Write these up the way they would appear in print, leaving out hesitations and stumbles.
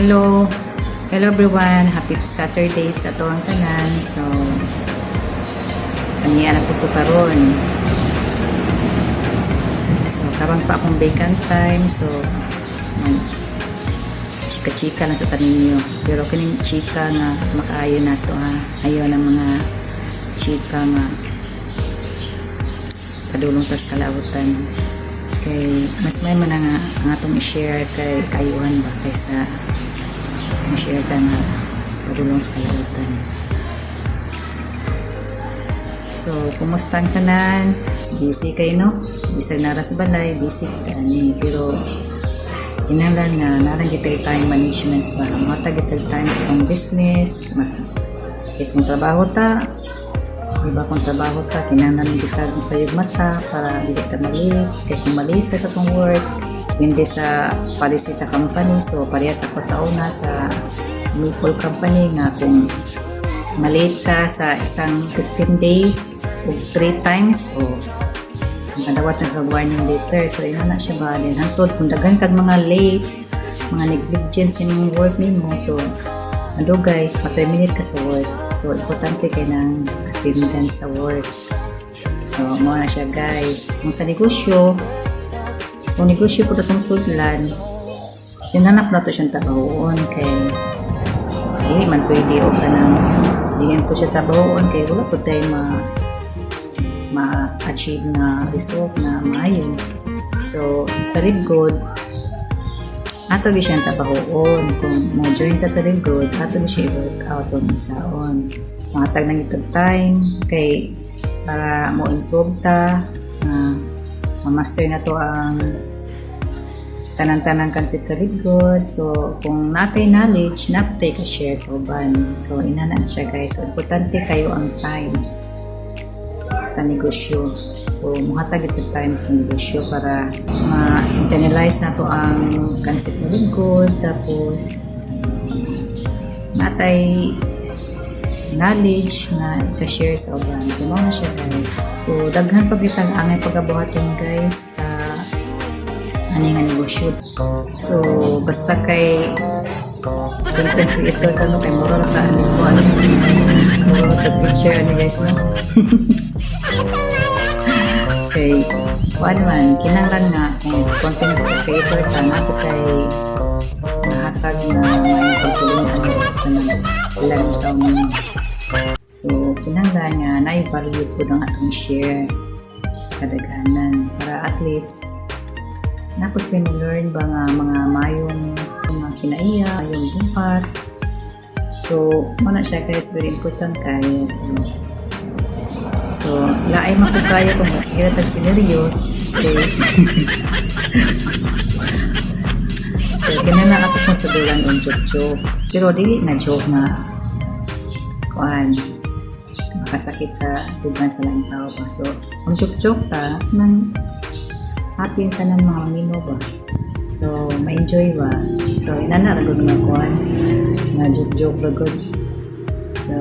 Hello. Hello everyone. Happy Saturday sa tuwang tanan. So, aniya na po ito karon. So, karon pa akong vacant time. So, chika-chika lang sa taninyo. Pero kining chika nga makaayo na to ha. Ayaw ng mga chika nga padulong tas kalautan. Kay mas may man nga ang atong i-share kay kayuhan ba kaysa i-share ka na padulong sa kalautan. So, kumusta ang tanan? Busy kayo, no? Bisag naras balay, busy kita ni. Pero, inalan na narang time management ba? Matagitag time sa itong business. Kaya kung trabaho ta, iba kung trabaho ta, kinahanglan kita kung sayog mata para hindi ka malit. Kaya kung malit sa itong work, hindi sa policy sa company. So, parehas ako sa una sa Maple Company nga kung malate ka sa isang 15 days o 3 times o nakadawat ng warning letter. So, ina na siya ba? Then, hantod, kung dagan kag mga late, mga negligence yung mga work nimo. So, madugay, ma-terminate ka sa work. So, importante kayo ng attendance sa work. So, mo na siya guys. Kung sa negosyo, kung negosyo po itong sudlan, hinanap na ito siyang tabahoon kay hindi man pwede o ka nang hindi po siya tabahoon kay wala po tayo ma-achieve na result na maayon. So, sa Libgod, ato gi siyang tabahoon. Kung mo-join ta sa Libgod, ato gi siya i-work out kung isaon. Matag nang itong time, kay para mo-improve ta, ma-master na to ang tanan-tanang concept sa Libgod. So, kung natay knowledge, napatay ka share sa uban. So, inanaan siya guys. So, importante kayo ang time sa negosyo. So, muhatag ito time sa negosyo para ma-internalize na to ang concept ng Libgod. Tapos, natay knowledge na ika-share sa uban. So, mga na siya guys. So, daghan pag itang angay pagabuhaton guys sa aningan negosyo. So, basta kay content creator ka no, kay moral ta ano ko ano. Moral ka teacher ano guys no. Okay, one man, kinanglan nga kung content creator ka na ako kay nahatag na may pagtulungan sa ilang taon mo. So, kinanglan nga na-value ko ng atong share sa kadaghanan para at least napos kayo learn ba nga mga mayon mga kinaiya, mayong buhat. So, muna siya guys, very important kayo. So laay makukaya kung mas hiratag sineryos. Okay. So, ganun na ato kung sa dulan yung joke-joke. Pero dili na joke na kuan makasakit sa dugan sa lang tao pa. So, kung joke-joke ta, nang happy yung tanan mga mino ba? So, ma-enjoy ba? So, inanaragod nga kuan na joke-joke ragod. So,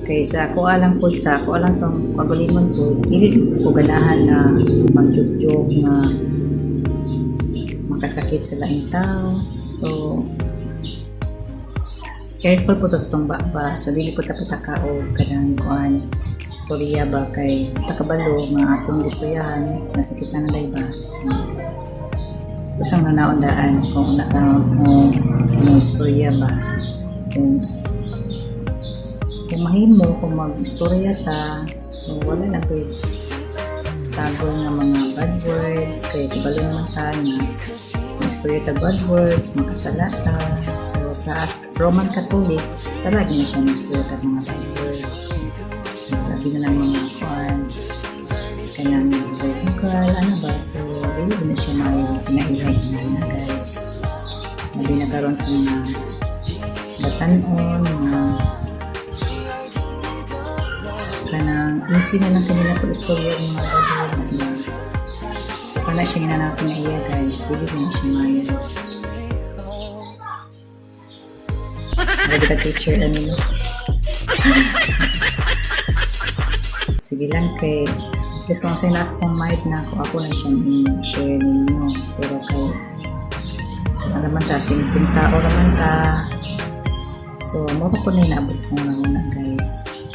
kaysa ako alang po sa kagulimon po, dili ko ganahan na mag-joke-joke na makasakit sa laing tao. So, careful po itong ba. So, dili po tapitaka o kanang kuan istorya ba kay takabalo nga atong gisuyahan nasakit na nalay ba. So, kusang nanaundaan kung natang mo istorya ba. Kung mahimo kung mag-istorya ta, so wala na po sagol nga mga bad words kay kabalo naman ta nga mag-istorya ta bad words, makasalata. So sa Roman Catholic, sa lagi na siya mag-istorya ta mga bad words. So lagi na lang mga kuan kanang vocal, ano ba? So hindi na siya pinailahinan na guys. Hindi na karoon sa mga batanon, mga kanang easy na lang kanila po istorya ng mga bad words na so pala siya hinanapin na iya guys, dili na siya maya. Nagagita teacher na nilo. Sige lang kay just kung sa'yo nasa kong mind na ako na siyang i-share ninyo. Pero kay raman ta 50 o raman ta. So mo po na inaabot sa kong una guys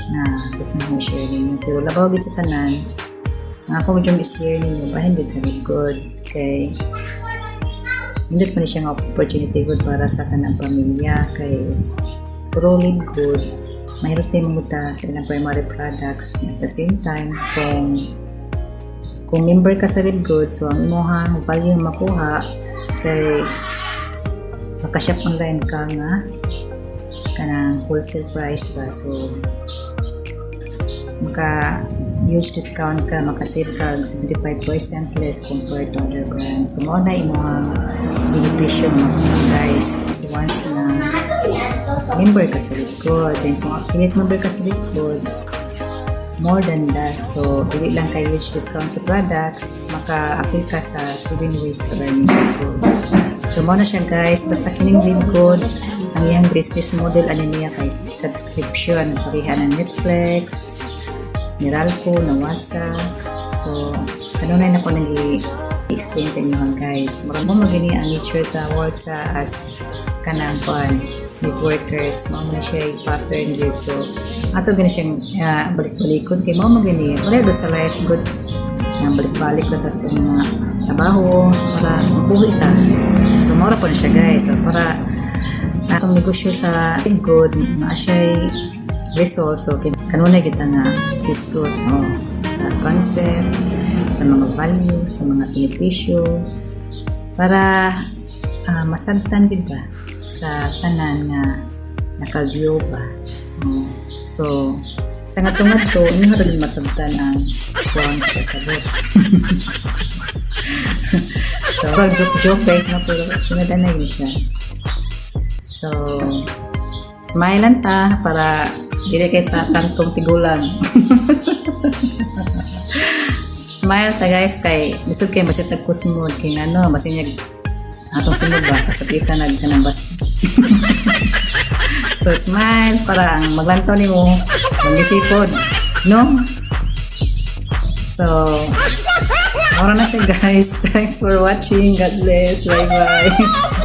na gusto mo i-share ninyo, pero labaw gid sa tanan nga ako yung i-share ninyo bahin gid sa good kay hindi pa ni siya nga opportunity good para sa tanang pamilya kay truly good mahirap din mo ta sa ilang primary products at the same time kung member ka sa Live Good, so ang imuhang value makuha kay makashop online ka nga kanang wholesale price ba, so maka huge discount ka, makasave ka 75% less compared to other brands. So mo na imuhang benepisyo mo guys. So once na member ka sa Live Good, then kung affiliate member ka sa Live Good, more than that, so dili lang kay huge discount sa products, maka-apply ka sa 7 ways to earn good. So mo na siya guys, basta kining Live Good, ang iyang business model ano niya kay subscription, parihan ng Netflix, Meralco, Nawasa. So ano na ako nag-explain sa inyo guys, marami mo magini ang nature sa work sa as kanang kuan networkers, mo na siya pattern good. So ato gani siyang balik-balikon kay mo magani wala do sa life good na balik-balik na tas itong mga trabaho para mabuhi ta. So mura po na siya guys, so para atong negosyo sa good na siya result, so kanunay kita na is good sa concept, sa mga value, sa mga benepisyo para masabtan din ba sa tanan na naka-view ba. So sa ngatungad to ini rin masabtan ang kuwang kasabot. So joke guys na pero tinadanay niyo siya. So smile lang ta para dili kay tatantong tigulang. Smile ta guys kay bisod kay masitag kusmod kay ano masinyag atong sunod ba kasakitan nagkanang bas. So smile para ang maglantaw nimo mangisipod no. So ora na siya guys, thanks for watching, God bless, bye bye.